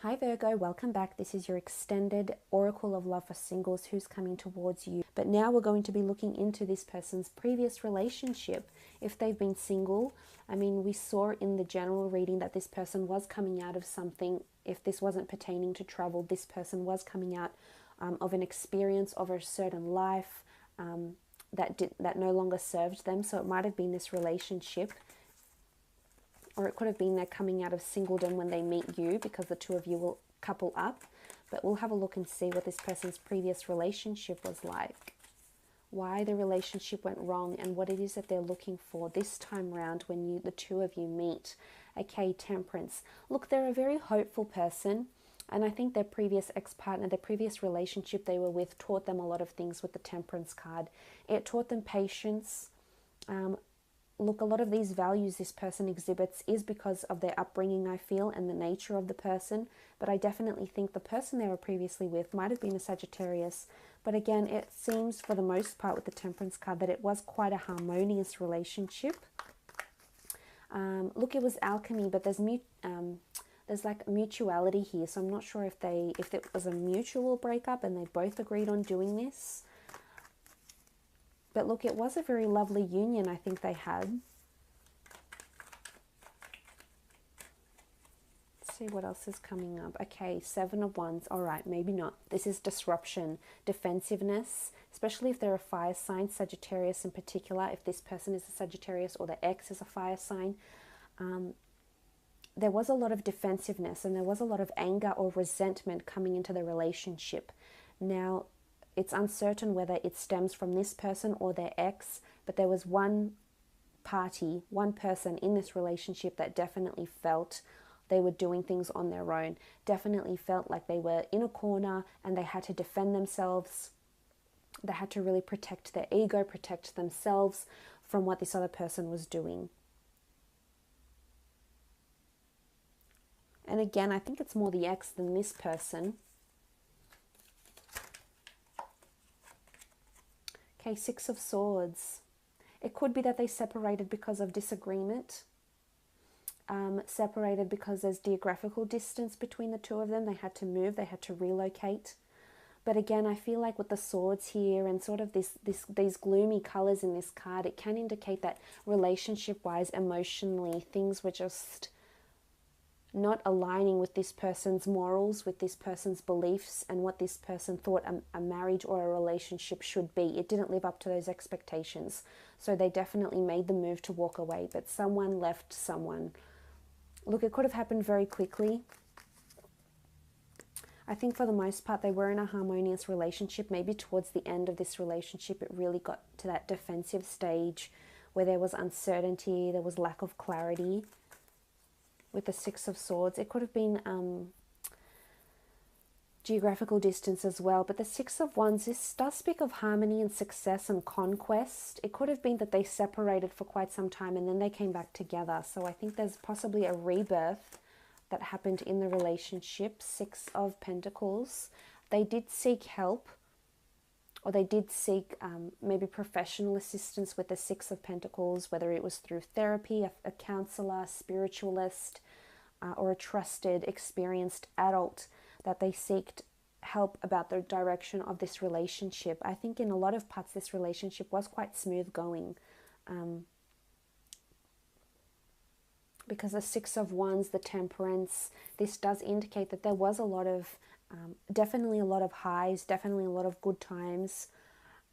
Hi Virgo, welcome back. This is your extended Oracle of Love for singles who's coming towards you. But now we're going to be looking into this person's previous relationship. If they've been single, we saw in the general reading that this person was coming out of something. If this wasn't pertaining to travel, this person was coming out of an experience of a certain life that no longer served them. So it might have been this relationship, or it could have been they're coming out of singledom when they meet you because the two of you will couple up. But we'll have a look and see what this person's previous relationship was like, why the relationship went wrong, and what it is that they're looking for this time round when the two of you meet. Okay, Temperance. Look, they're a very hopeful person, and I think their previous ex-partner, their previous relationship they were with, taught them a lot of things with the Temperance card. It taught them patience. Look, a lot of these values this person exhibits is because of their upbringing, I feel, and the nature of the person. But I definitely think the person they were previously with might have been a Sagittarius. But again, it seems for the most part with the Temperance card that it was quite a harmonious relationship. Look, it was alchemy, but there's like mutuality here. So I'm not sure if it was a mutual breakup and they both agreed on doing this. But look, it was a very lovely union I think they had. Let's see what else is coming up. Okay, Seven of Wands. All right, maybe not. This is disruption, defensiveness, especially if they're a fire sign, Sagittarius in particular. If this person is a Sagittarius or the ex is a fire sign, there was a lot of defensiveness and there was a lot of anger or resentment coming into the relationship. Now, it's uncertain whether it stems from this person or their ex, but there was one person in this relationship that definitely felt they were doing things on their own, definitely felt like they were in a corner and they had to defend themselves. They had to really protect their ego, protect themselves from what this other person was doing. And again, I think it's more the ex than this person. Okay, Six of Swords. It could be that they separated because of disagreement, separated because there's geographical distance between the two of them. They had to move, they had to relocate. But again, I feel like with the swords here and sort of these gloomy colors in this card, it can indicate that relationship-wise, emotionally, things were just not aligning with this person's morals, with this person's beliefs, and what this person thought a marriage or a relationship should be. It didn't live up to those expectations. So they definitely made the move to walk away, but someone left someone. Look, it could have happened very quickly. I think for the most part, they were in a harmonious relationship. Maybe towards the end of this relationship, it really got to that defensive stage where there was uncertainty, there was lack of clarity. With the Six of Swords, it could have been geographical distance as well. But the Six of Wands, this does speak of harmony and success and conquest. It could have been that they separated for quite some time and then they came back together. So I think there's possibly a rebirth that happened in the relationship. Six of Pentacles. They did seek help, or they did seek maybe professional assistance with the Six of Pentacles, whether it was through therapy, a counselor, spiritualist, or a trusted, experienced adult, that they seeked help about the direction of this relationship. I think in a lot of parts this relationship was quite smooth going, because the Six of Wands, the Temperance, this does indicate that there was a lot of definitely a lot of highs, definitely a lot of good times.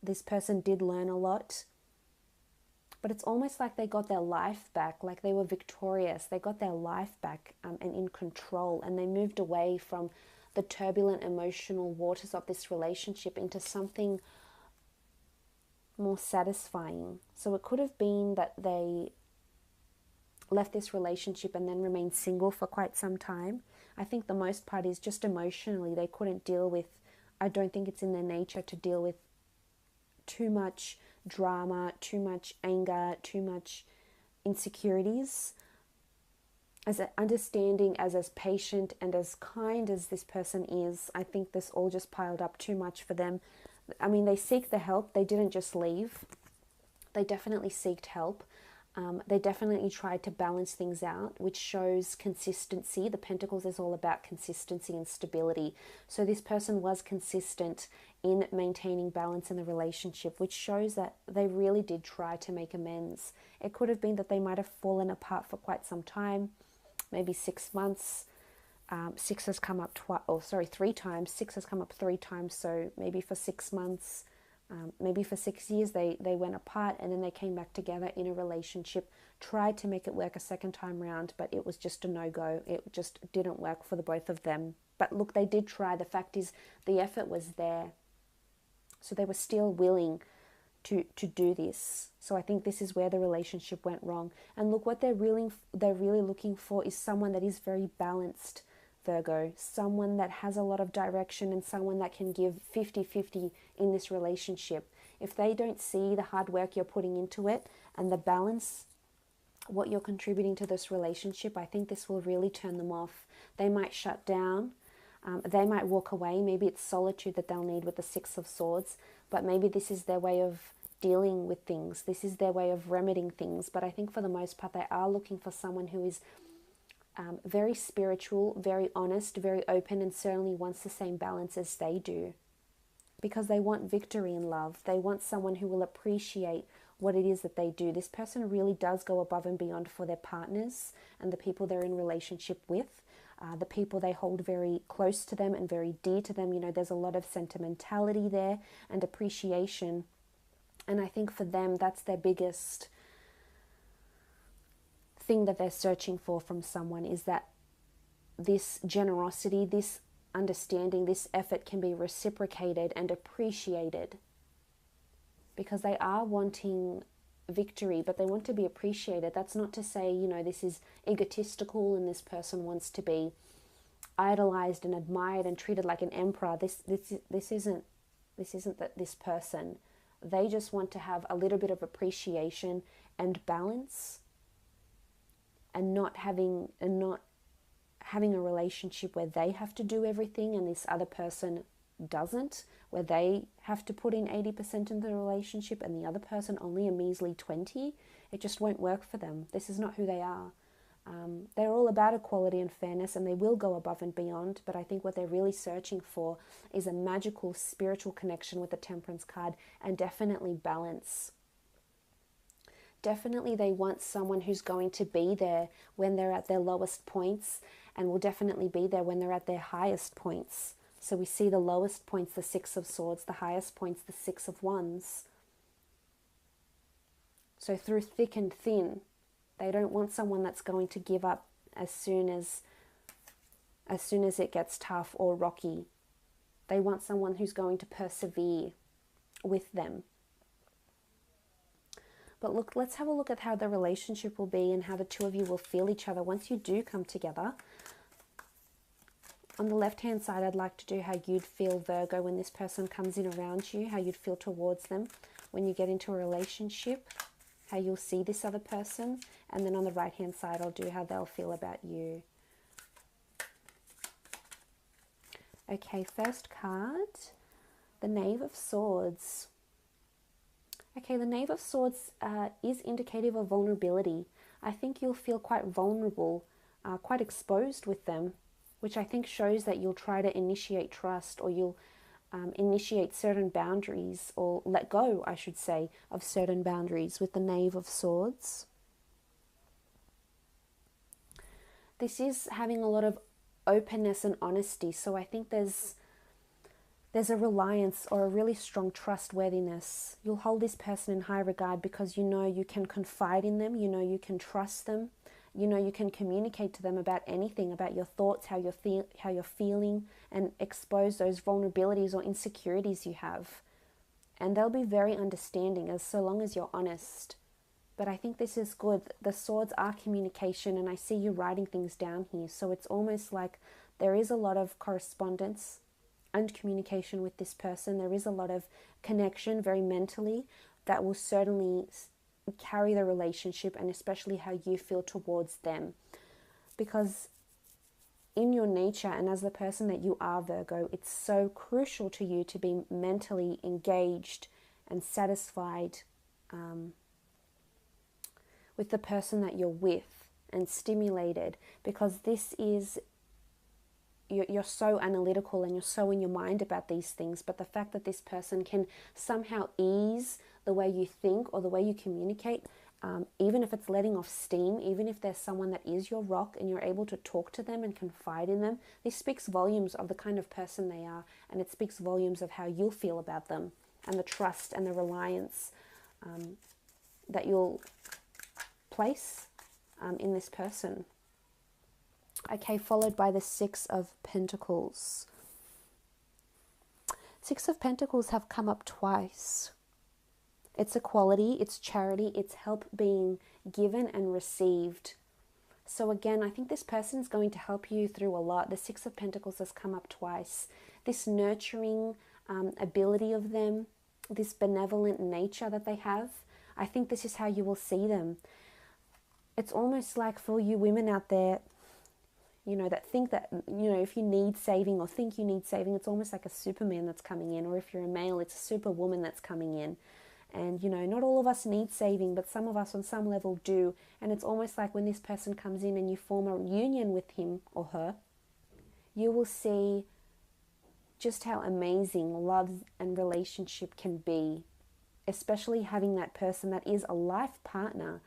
This person did learn a lot. But it's almost like they got their life back, like they were victorious. They got their life back and in control. And they moved away from the turbulent emotional waters of this relationship into something more satisfying. So it could have been that they left this relationship and then remained single for quite some time. I think the most part is just emotionally they couldn't deal with, I don't think it's in their nature to deal with too much drama, too much anger, too much insecurities. As understanding, as patient and as kind as this person is, I think this all just piled up too much for them. They seek the help. They didn't just leave. They definitely seeked help. They definitely tried to balance things out, which shows consistency. The Pentacles is all about consistency and stability. So this person was consistent in maintaining balance in the relationship, which shows that they really did try to make amends. It could have been that they might have fallen apart for quite some time, maybe 6 months. Six has come up 3 times. Six has come up 3 times. So maybe for 6 months, maybe for 6 years, they went apart and then they came back together in a relationship, tried to make it work a second time round, but it was just a no-go. It just didn't work for the both of them. But look, they did try. The fact is, the effort was there. So they were still willing to do this. So I think this is where the relationship went wrong. And look, what they're really looking for is someone that is very balanced, Virgo, someone that has a lot of direction and someone that can give 50-50 in this relationship. If they don't see the hard work you're putting into it and the balance, what you're contributing to this relationship, I think this will really turn them off. They might shut down. They might walk away. Maybe it's solitude that they'll need with the Six of Swords, but maybe this is their way of dealing with things. This is their way of remedying things. But I think for the most part, they are looking for someone who is very spiritual, very honest, very open, and certainly wants the same balance as they do. Because they want victory in love. They want someone who will appreciate what it is that they do. This person really does go above and beyond for their partners and the people they're in relationship with. The people they hold very close to them and very dear to them. You know, there's a lot of sentimentality there and appreciation. And I think for them, that's their biggest thing that they're searching for from someone, is that this generosity, this understanding, this effort can be reciprocated and appreciated. Because they are wanting victory, but they want to be appreciated. That's not to say, you know, this is egotistical and this person wants to be idolized and admired and treated like an emperor. This isn't this person. They just want to have a little bit of appreciation and balance, and not having a relationship where they have to do everything and this other person doesn't, where they have to put in 80% into the relationship and the other person only a measly 20. It just won't work for them. This is not who they are. They're all about equality and fairness, and they will go above and beyond, but I think what they're really searching for is a magical spiritual connection with the Temperance card, and definitely balance. Definitely they want someone who's going to be there when they're at their lowest points, and will definitely be there when they're at their highest points. So we see the lowest points, the Six of Swords, the highest points, the Six of Wands. So through thick and thin, they don't want someone that's going to give up as soon as it gets tough or rocky. They want someone who's going to persevere with them. But look, let's have a look at how the relationship will be and how the two of you will feel each other once you do come together. On the left-hand side, I'd like to do how you'd feel, Virgo, when this person comes in around you, how you'd feel towards them when you get into a relationship, how you'll see this other person. And then on the right-hand side, I'll do how they'll feel about you. Okay, first card, the Knave of Swords. Okay, the Knave of Swords is indicative of vulnerability. I think you'll feel quite vulnerable, quite exposed with them, which I think shows that you'll try to initiate trust, or you'll initiate certain boundaries, or let go, I should say, of certain boundaries with the Knave of Swords. This is having a lot of openness and honesty, so I think there's a reliance or a really strong trustworthiness. You'll hold this person in high regard because you know you can confide in them, you know you can trust them, you know you can communicate to them about anything, about your thoughts, how you're feeling, and expose those vulnerabilities or insecurities you have. And they'll be very understanding, as so long as you're honest. But I think this is good. The swords are communication, and I see you writing things down here. So it's almost like there is a lot of correspondence and communication with this person. There is a lot of connection, very mentally, that will certainly carry the relationship, and especially how you feel towards them. Because in your nature, and as the person that you are, Virgo, it's so crucial to you to be mentally engaged and satisfied with the person that you're with and stimulated, because this is, you're so analytical and you're so in your mind about these things, but the fact that this person can somehow ease the way you think or the way you communicate, even if it's letting off steam, even if there's someone that is your rock and you're able to talk to them and confide in them, this speaks volumes of the kind of person they are, and it speaks volumes of how you'll feel about them and the trust and the reliance that you'll place in this person. Okay, followed by the Six of Pentacles. Six of Pentacles have come up twice. It's equality, it's charity, it's help being given and received. So again, I think this person is going to help you through a lot. The Six of Pentacles has come up twice. This nurturing ability of them, this benevolent nature that they have, I think this is how you will see them. It's almost like for you women out there, you know, that think that, you know, if you need saving or think you need saving, it's almost like a Superman that's coming in. Or if you're a male, it's a Superwoman that's coming in. And, you know, not all of us need saving, but some of us on some level do. And it's almost like when this person comes in and you form a union with him or her, you will see just how amazing love and relationship can be, especially having that person that is a life partner,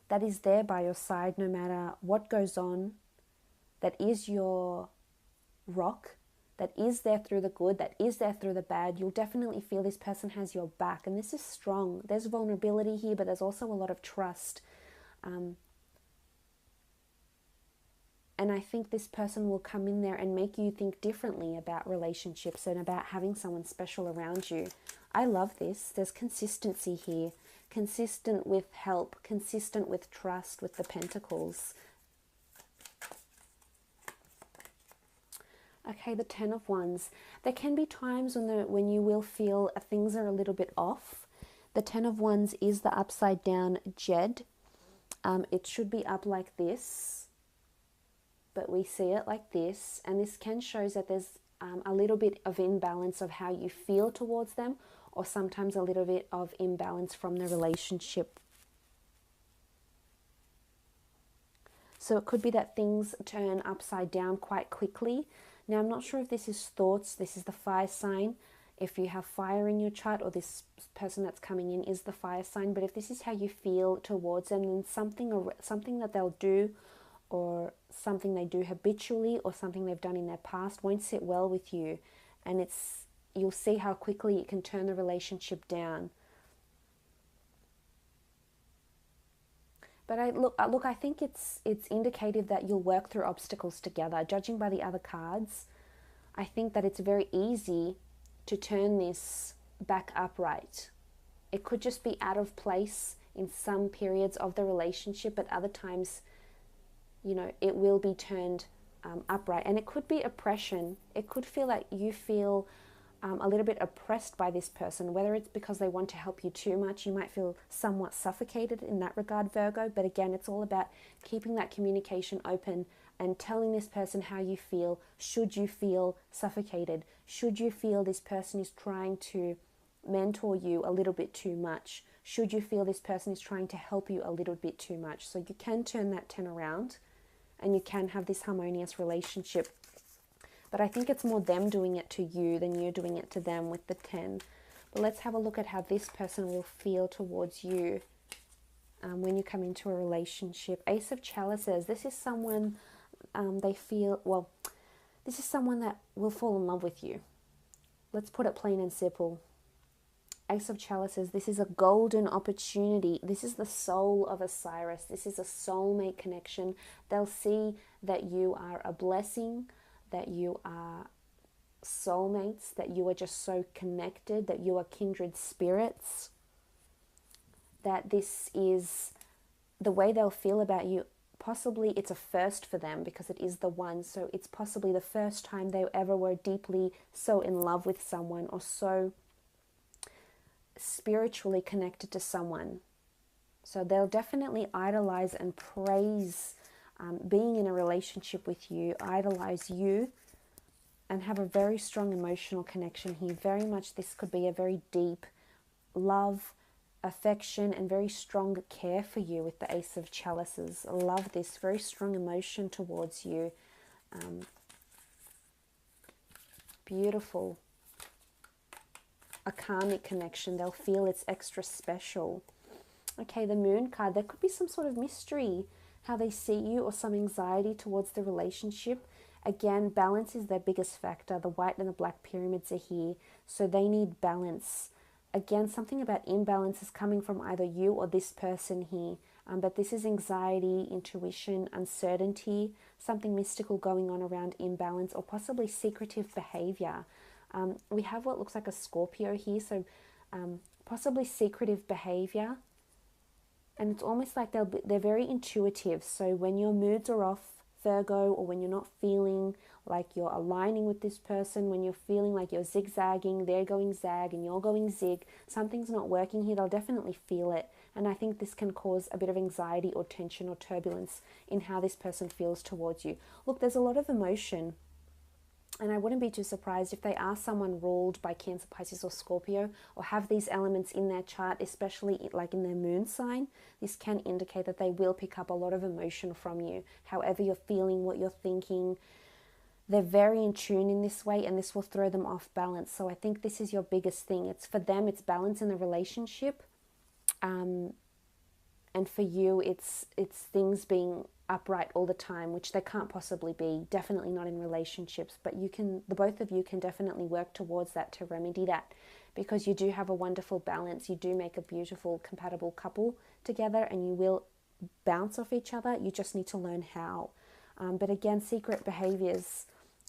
that is there by your side no matter what goes on, that is your rock, that is there through the good, that is there through the bad. You'll definitely feel this person has your back, and this is strong. There's vulnerability here, but there's also a lot of trust. And I think this person will come in there and make you think differently about relationships and about having someone special around you. I love this. There's consistency here. Consistent with help, consistent with trust, with the Pentacles. Okay, the Ten of Wands. There can be times when you will feel things are a little bit off. The Ten of Wands is the upside down Jed. It should be up like this, but we see it like this. And this can show that there's a little bit of imbalance of how you feel towards them, or sometimes a little bit of imbalance from the relationship. So it could be that things turn upside down quite quickly. Now, I'm not sure if this is thoughts, this is the fire sign. If you have fire in your chart, or this person that's coming in is the fire sign, but if this is how you feel towards them, then something that they'll do, or something they do habitually, or something they've done in their past won't sit well with you. And you'll see how quickly it can turn the relationship down. But I think it's indicative that you'll work through obstacles together. Judging by the other cards, I think that it's very easy to turn this back upright. It could just be out of place in some periods of the relationship, but other times, you know, it will be turned upright. And it could be oppression. It could feel like you feel a little bit oppressed by this person, whether it's because they want to help you too much. You might feel somewhat suffocated in that regard, Virgo. But again, it's all about keeping that communication open and telling this person how you feel. Should you feel suffocated? Should you feel this person is trying to mentor you a little bit too much? Should you feel this person is trying to help you a little bit too much? So you can turn that 10 around and you can have this harmonious relationship. But I think it's more them doing it to you than you doing it to them with the 10. But let's have a look at how this person will feel towards you when you come into a relationship. Ace of Chalices. This is someone this is someone that will fall in love with you. Let's put it plain and simple. Ace of Chalices. This is a golden opportunity. This is the soul of Osiris. This is a soulmate connection. They'll see that you are a blessing, that you are soulmates, that you are just so connected, that you are kindred spirits, that this is the way they'll feel about you. Possibly it's a first for them because it is the one, so it's possibly the first time they ever were deeply so in love with someone, or so spiritually connected to someone. So they'll definitely idolize and praise being in a relationship with you, idolize you, and have a very strong emotional connection here. Very much this could be a very deep love affection and very strong care for you with the Ace of Chalices. I love this. Very strong emotion towards you. Beautiful. A karmic connection. They'll feel it's extra special. Okay, the Moon card. There could be some sort of mystery how they see you, or some anxiety towards the relationship. Again, balance is their biggest factor. The white and the black pyramids are here, so they need balance. Again, something about imbalance is coming from either you or this person here. But this is anxiety, intuition, uncertainty, something mystical going on around imbalance, or possibly secretive behavior. We have what looks like a Scorpio here, so possibly secretive behavior. And it's almost like they're very intuitive. So when your moods are off, Virgo, or when you're not feeling like you're aligning with this person, when you're feeling like you're zigzagging, they're going zag and you're going zig, something's not working here, they'll definitely feel it. And I think this can cause a bit of anxiety or tension or turbulence in how this person feels towards you. Look, there's a lot of emotion. And I wouldn't be too surprised if they are someone ruled by Cancer, Pisces or Scorpio, or have these elements in their chart, especially like in their moon sign. This can indicate that they will pick up a lot of emotion from you. However you're feeling, what you're thinking, they're very in tune in this way, and this will throw them off balance. So I think this is your biggest thing. It's for them, it's balance in the relationship. And for you, it's things being upright all the time, which they can't possibly be, definitely not in relationships, but the both of you can definitely work towards that, to remedy that, because you do have a wonderful balance. You do make a beautiful compatible couple together, and you will bounce off each other. You just need to learn how. But again, secret behaviors,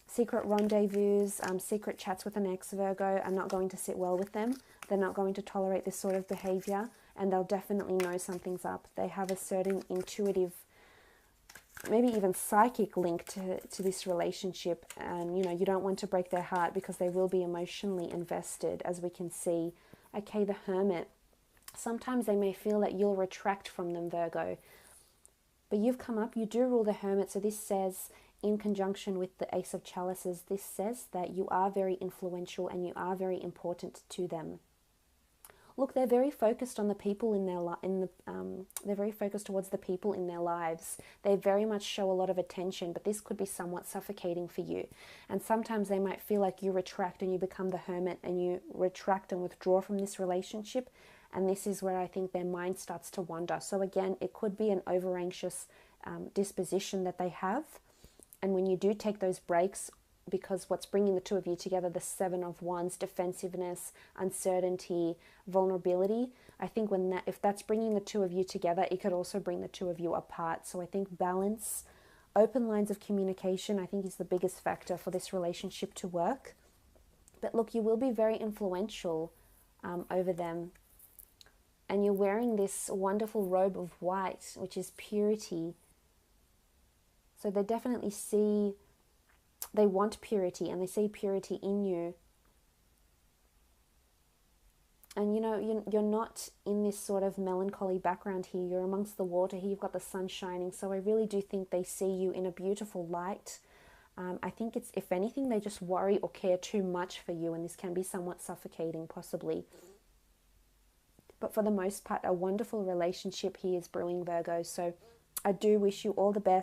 secret rendezvous, secret chats with an ex, Virgo, are not going to sit well with them. They're not going to tolerate this sort of behavior, and they'll definitely know something's up. They have a certain intuitive, maybe even psychic link to this relationship, and you don't want to break their heart, because they will be emotionally invested, as we can see. Okay, the Hermit. Sometimes they may feel that you'll retract from them, Virgo, but you've come up, you do rule the Hermit. So this says, in conjunction with the Ace of Chalices, this says that you are very influential and you are very important to them. Look, they're very focused on the people in their they're very focused towards the people in their lives. They very much show a lot of attention, but this could be somewhat suffocating for you. And sometimes they might feel like you retract and you become the Hermit, and you retract and withdraw from this relationship. And this is where I think their mind starts to wander. So again, it could be an over-anxious disposition that they have. And when you do take those breaks, because what's bringing the two of you together, the Seven of Wands, defensiveness, uncertainty, vulnerability, I think if that's bringing the two of you together, it could also bring the two of you apart. So I think balance, open lines of communication, I think is the biggest factor for this relationship to work. But look, you will be very influential over them. And you're wearing this wonderful robe of white, which is purity. So they definitely see, they want purity, and they see purity in you. And you're not in this sort of melancholy background here. You're amongst the water here. You've got the sun shining. So I really do think they see you in a beautiful light. I think it's, if anything, they just worry or care too much for you, and this can be somewhat suffocating, possibly. But for the most part, a wonderful relationship here is brewing, Virgo. So I do wish you all the best.